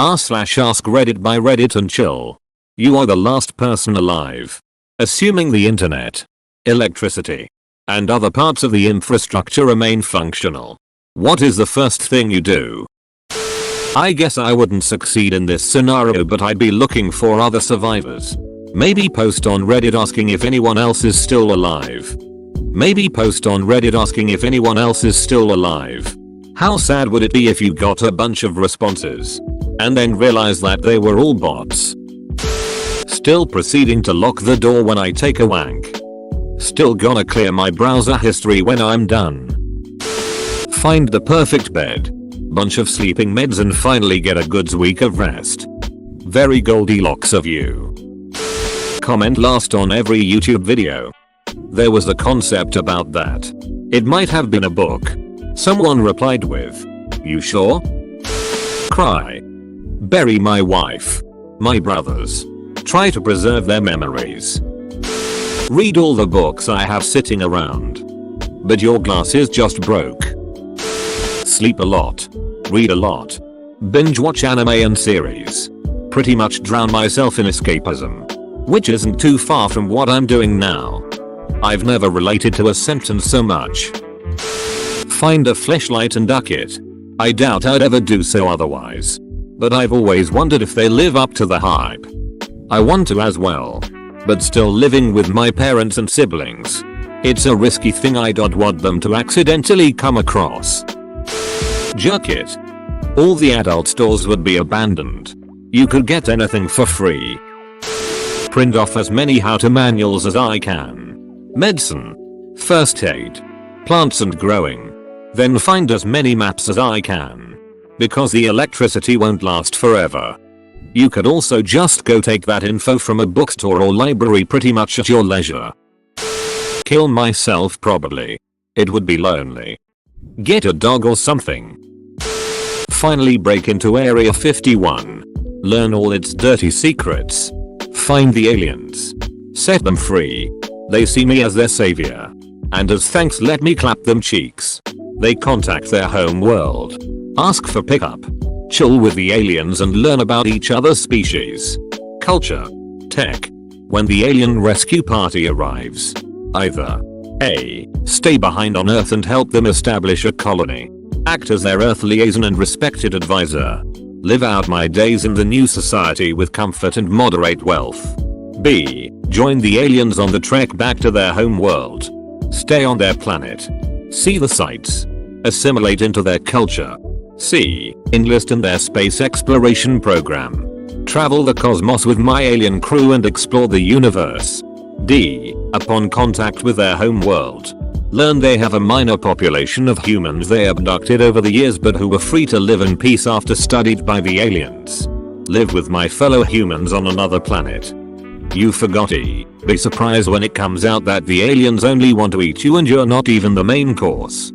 r/Askreddit by Reddit and chill. You are the last person alive. Assuming the internet, electricity, and other parts of the infrastructure remain functional. What is the first thing you do? I guess I wouldn't succeed in this scenario, but I'd be looking for other survivors. Maybe post on Reddit asking if anyone else is still alive. How sad would it be if you got a bunch of responses and then realized that they were all bots? Still proceeding to lock the door when I take a wank. Still gonna clear my browser history when I'm done. Find the perfect bed, bunch of sleeping meds, and finally get a good week of rest. Very Goldilocks of you. Comment last on every YouTube video. There was a concept about that. It might have been a book. Someone replied with, "You sure?" Cry. Bury my wife. My brothers. Try to preserve their memories. Read all the books I have sitting around. But your glass is just broke. Sleep a lot. Read a lot. Binge watch anime and series. Pretty much drown myself in escapism. Which isn't too far from what I'm doing now. I've never related to a sentence so much. Find a fleshlight and duck it. I doubt I'd ever do so otherwise. But I've always wondered if they live up to the hype. I want to as well. But still living with my parents and siblings. It's a risky thing I don't want them to accidentally come across. Jerk it. All the adult stores would be abandoned. You could get anything for free. Print off as many how-to manuals as I can. Medicine. First aid. Plants and growing. Then find as many maps as I can. Because the electricity won't last forever. You could also just go take that info from a bookstore or library pretty much at your leisure. Kill myself probably. It would be lonely. Get a dog or something. Finally break into Area 51. Learn all its dirty secrets. Find the aliens. Set them free. They see me as their savior. And as thanks let me clap them cheeks. They contact their home world. Ask for pickup. Chill with the aliens and learn about each other's species, culture, tech. When the alien rescue party arrives, either A. Stay behind on Earth and help them establish a colony. Act as their Earth liaison and respected advisor. Live out my days in the new society with comfort and moderate wealth. B. Join the aliens on the trek back to their home world. Stay on their planet. See the sights. Assimilate into their culture. C. Enlist in their space exploration program. Travel the cosmos with my alien crew and explore the universe. D. Upon contact with their home world. Learn they have a minor population of humans they abducted over the years but who were free to live in peace after studied by the aliens. Live with my fellow humans on another planet. You forgot E. Be surprised when it comes out that the aliens only want to eat you and you're not even the main course.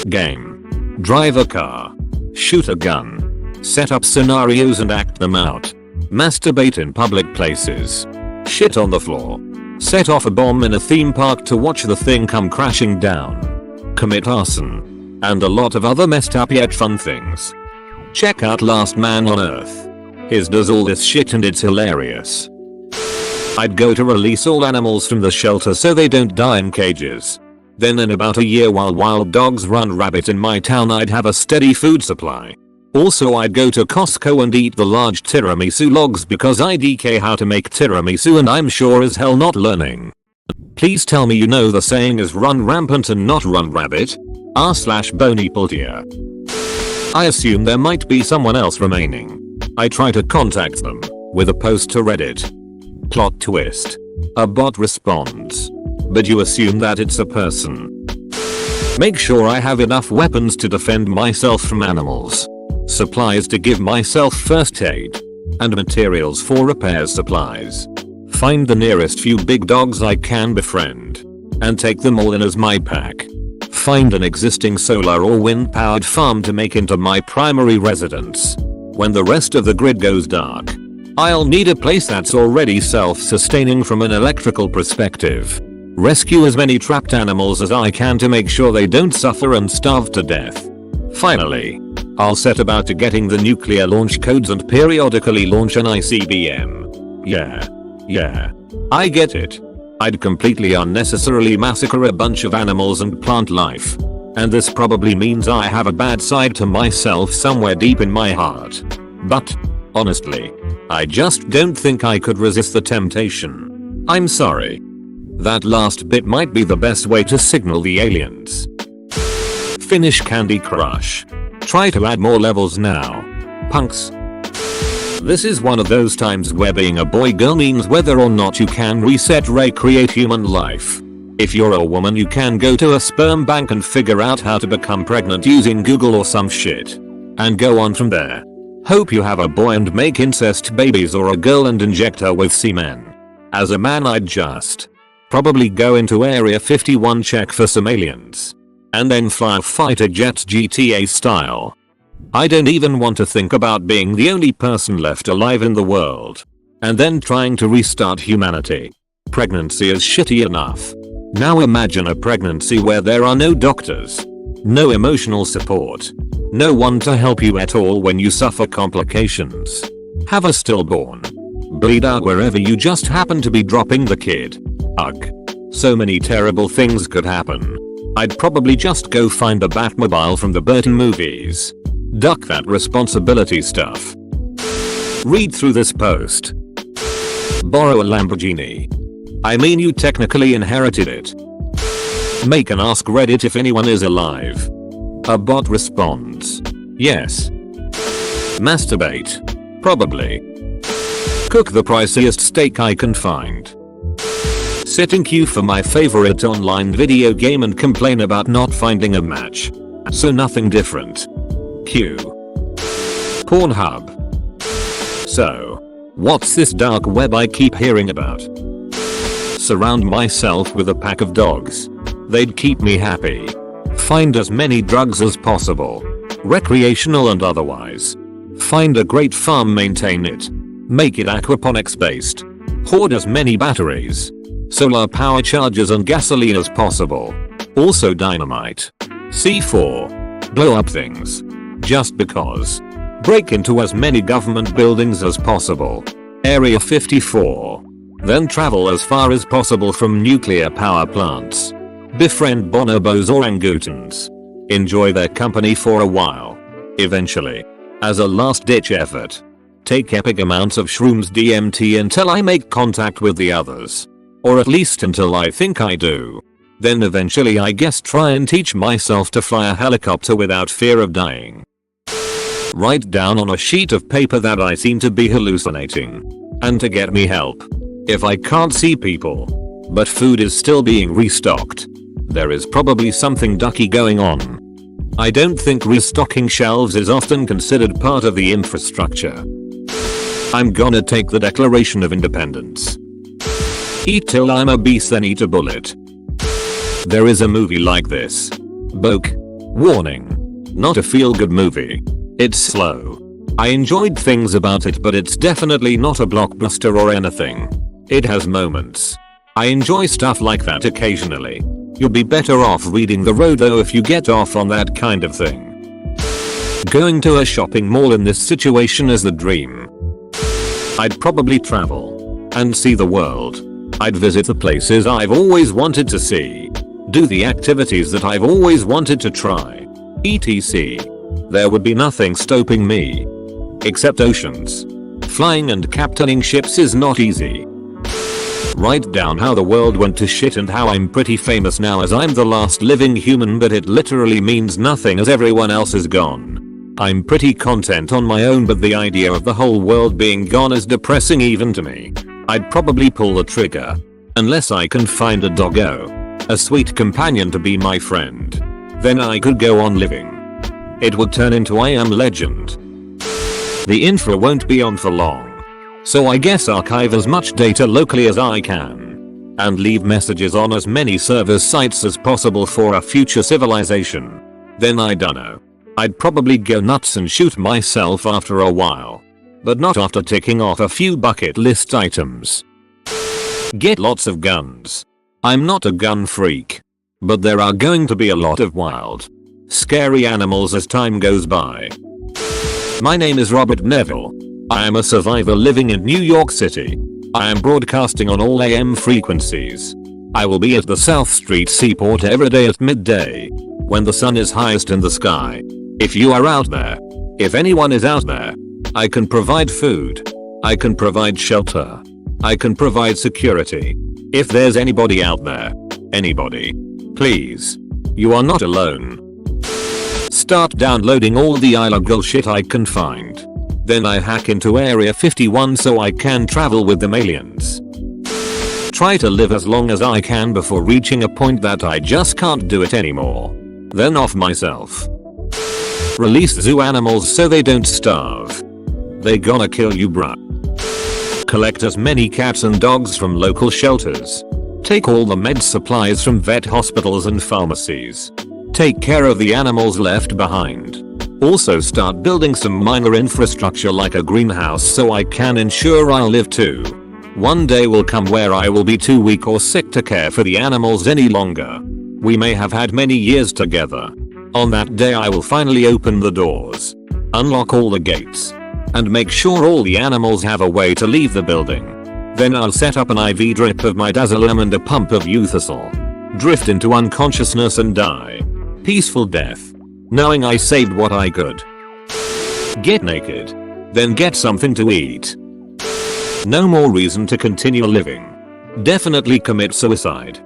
Game. Drive a car. Shoot a gun. Set up scenarios and act them out. Masturbate in public places. Shit on the floor. Set off a bomb in a theme park to watch the thing come crashing down. Commit arson. And a lot of other messed up yet fun things. Check out Last Man on Earth. His does all this shit and it's hilarious. I'd go to release all animals from the shelter so they don't die in cages. Then in about a year while wild dogs run rabbit in my town I'd have a steady food supply. Also I'd go to Costco and eat the large tiramisu logs because I DK how to make tiramisu and I'm sure as hell not learning. Please tell me you know the saying is run rampant and not run rabbit. r/Bonipultia. I assume there might be someone else remaining. I try to contact them with a post to Reddit. Plot twist. A bot responds. But you assume that it's a person. Make sure I have enough weapons to defend myself from animals. Supplies to give myself first aid. And materials for repair supplies. Find the nearest few big dogs I can befriend. And take them all in as my pack. Find an existing solar or wind powered farm to make into my primary residence. When the rest of the grid goes dark, I'll need a place that's already self-sustaining from an electrical perspective. Rescue as many trapped animals as I can to make sure they don't suffer and starve to death. Finally, I'll set about to getting the nuclear launch codes and periodically launch an ICBM. Yeah. I get it. I'd completely unnecessarily massacre a bunch of animals and plant life. And this probably means I have a bad side to myself somewhere deep in my heart. But, honestly, I just don't think I could resist the temptation. I'm sorry. That last bit might be the best way to signal the aliens. Finish Candy Crush. Try to add more levels now. Punks. This is one of those times where being a boy girl means whether or not you can recreate human life. If you're a woman you can go to a sperm bank and figure out how to become pregnant using Google or some shit. And go on from there. Hope you have a boy and make incest babies, or a girl and inject her with semen. As a man I'd just probably go into Area 51, check for some aliens. And then fly fighter jets GTA style. I don't even want to think about being the only person left alive in the world. And then trying to restart humanity. Pregnancy is shitty enough. Now imagine a pregnancy where there are no doctors. No emotional support. No one to help you at all when you suffer complications. Have a stillborn. Bleed out wherever you just happen to be dropping the kid. Ugh. So many terrible things could happen. I'd probably just go find a Batmobile from the Burton movies. Duck that responsibility stuff. Read through this post. Borrow a Lamborghini. I mean, you technically inherited it. Make an Askreddit if anyone is alive. A bot responds. Yes. Masturbate. Probably. Cook the priciest steak I can find. Sit in queue for my favorite online video game and complain about not finding a match. So nothing different. Q. Pornhub. So, what's this dark web I keep hearing about? Surround myself with a pack of dogs. They'd keep me happy. Find as many drugs as possible. Recreational and otherwise. Find a great farm, maintain it. Make it aquaponics based. Hoard as many batteries, solar power chargers and gasoline as possible. Also dynamite. C4. Blow up things. Just because. Break into as many government buildings as possible. Area 54. Then travel as far as possible from nuclear power plants. Befriend bonobos or orangutans. Enjoy their company for a while. Eventually, as a last-ditch effort, take epic amounts of shrooms DMT until I make contact with the others. Or at least until I think I do. Then eventually I guess try and teach myself to fly a helicopter without fear of dying. Write down on a sheet of paper that I seem to be hallucinating. And to get me help. If I can't see people, but food is still being restocked, there is probably something ducky going on. I don't think restocking shelves is often considered part of the infrastructure. I'm gonna take the Declaration of Independence. Eat till I'm obese, then eat a bullet. There is a movie like this. Boke. Warning. Not a feel-good movie. It's slow. I enjoyed things about it, but it's definitely not a blockbuster or anything. It has moments. I enjoy stuff like that occasionally. You'll be better off reading the road though if you get off on that kind of thing. Going to a shopping mall in this situation is the dream. I'd probably travel and see the world. I'd visit the places I've always wanted to see. Do the activities that I've always wanted to try. etc. There would be nothing stopping me. Except oceans. Flying and captaining ships is not easy. Write down how the world went to shit and how I'm pretty famous now as I'm the last living human, but it literally means nothing as everyone else is gone. I'm pretty content on my own, but the idea of the whole world being gone is depressing even to me. I'd probably pull the trigger. Unless I can find a doggo. A sweet companion to be my friend. Then I could go on living. It would turn into I Am Legend. The infra won't be on for long. So I guess archive as much data locally as I can. And leave messages on as many server sites as possible for a future civilization. Then I dunno. I'd probably go nuts and shoot myself after a while. But not after ticking off a few bucket list items. Get lots of guns. I'm not a gun freak. But there are going to be a lot of wild, scary animals as time goes by. My name is Robert Neville. I am a survivor living in New York City. I am broadcasting on all AM frequencies. I will be at the South Street Seaport every day at midday, when the sun is highest in the sky. If you are out there, if anyone is out there, I can provide food. I can provide shelter. I can provide security. If there's anybody out there, anybody, please, you are not alone. Start downloading all the illegal shit I can find. Then I hack into Area 51 so I can travel with them aliens. Try to live as long as I can before reaching a point that I just can't do it anymore. Then off myself. Release zoo animals so they don't starve. They gonna kill you, bruh. Collect as many cats and dogs from local shelters. Take all the med supplies from vet hospitals and pharmacies. Take care of the animals left behind. Also start building some minor infrastructure like a greenhouse so I can ensure I'll live too. One day will come where I will be too weak or sick to care for the animals any longer. We may have had many years together. On that day I will finally open the doors, unlock all the gates, and make sure all the animals have a way to leave the building. Then I'll set up an IV drip of midazolam and a pump of euthysil. Drift into unconsciousness and die. Peaceful death, knowing I saved what I could. Get naked. Then get something to eat. No more reason to continue living. Definitely commit suicide.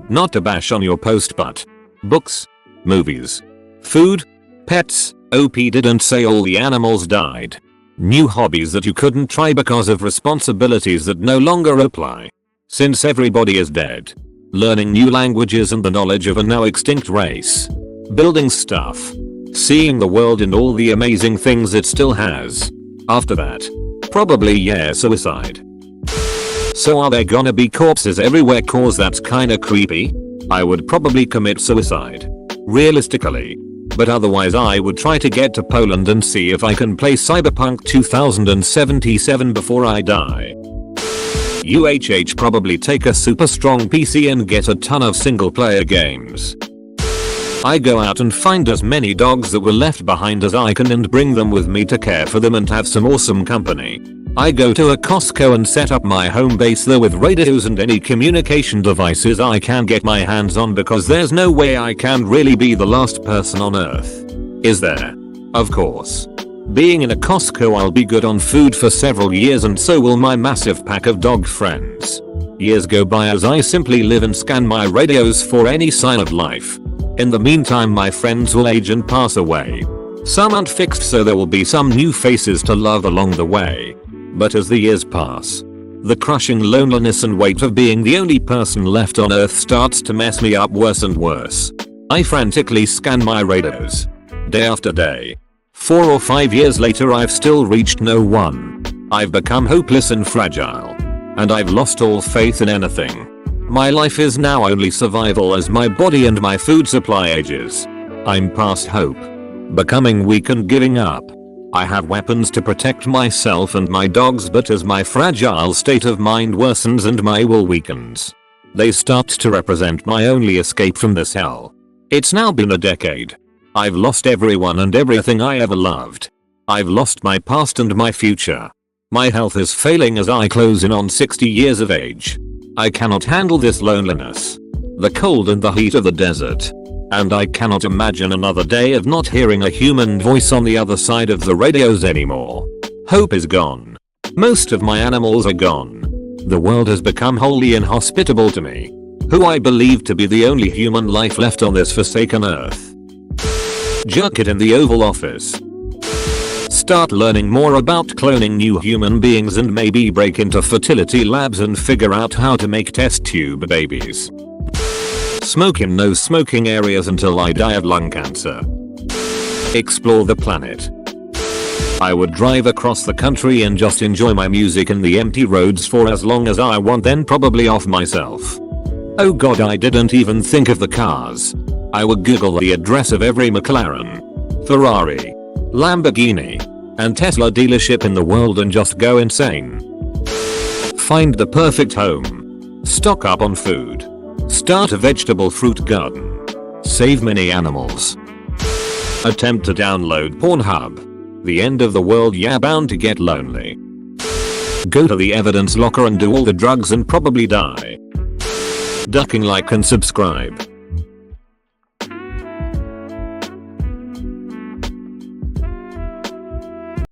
Not to bash on your post, but books, movies, food, pets. OP didn't say all the animals died. New hobbies that you couldn't try because of responsibilities that no longer apply. Since everybody is dead. Learning new languages and the knowledge of a now extinct race. Building stuff. Seeing the world and all the amazing things it still has. After that, probably suicide. So are there gonna be corpses everywhere cause that's kinda creepy? I would probably commit suicide. Realistically. But otherwise I would try to get to Poland and see if I can play Cyberpunk 2077 before I die. Probably take a super strong PC and get a ton of single player games. I go out and find as many dogs that were left behind as I can and bring them with me to care for them and have some awesome company. I go to a Costco and set up my home base there with radios and any communication devices I can get my hands on because there's no way I can really be the last person on earth. Is there? Of course. Being in a Costco I'll be good on food for several years and so will my massive pack of dog friends. Years go by as I simply live and scan my radios for any sign of life. In the meantime my friends will age and pass away. Some aren't fixed so there will be some new faces to love along the way. But as the years pass, the crushing loneliness and weight of being the only person left on earth starts to mess me up worse and worse. I frantically scan my radios. Day after day. 4 or 5 years later I've still reached no one. I've become hopeless and fragile. And I've lost all faith in anything. My life is now only survival as my body and my food supply ages. I'm past hope. Becoming weak and giving up. I have weapons to protect myself and my dogs but as my fragile state of mind worsens and my will weakens, they start to represent my only escape from this hell. It's now been a decade. I've lost everyone and everything I ever loved. I've lost my past and my future. My health is failing as I close in on 60 years of age. I cannot handle this loneliness, the cold and the heat of the desert. And I cannot imagine another day of not hearing a human voice on the other side of the radios anymore. Hope is gone. Most of my animals are gone. The world has become wholly inhospitable to me, who I believe to be the only human life left on this forsaken earth. Jerk it in the Oval Office. Start learning more about cloning new human beings and maybe break into fertility labs and figure out how to make test tube babies. Smoke in no smoking areas until I die of lung cancer. Explore the planet. I would drive across the country and just enjoy my music in the empty roads for as long as I want, then probably off myself. Oh god, I didn't even think of the cars. I would Google the address of every McLaren, Ferrari, Lamborghini, and Tesla dealership in the world and just go insane. Find the perfect home. Stock up on food. Start a vegetable fruit garden. Save many animals. Attempt to download Pornhub. The end of the world, yeah, bound to get lonely. Go to the evidence locker and do all the drugs and probably die. Ducking like and subscribe.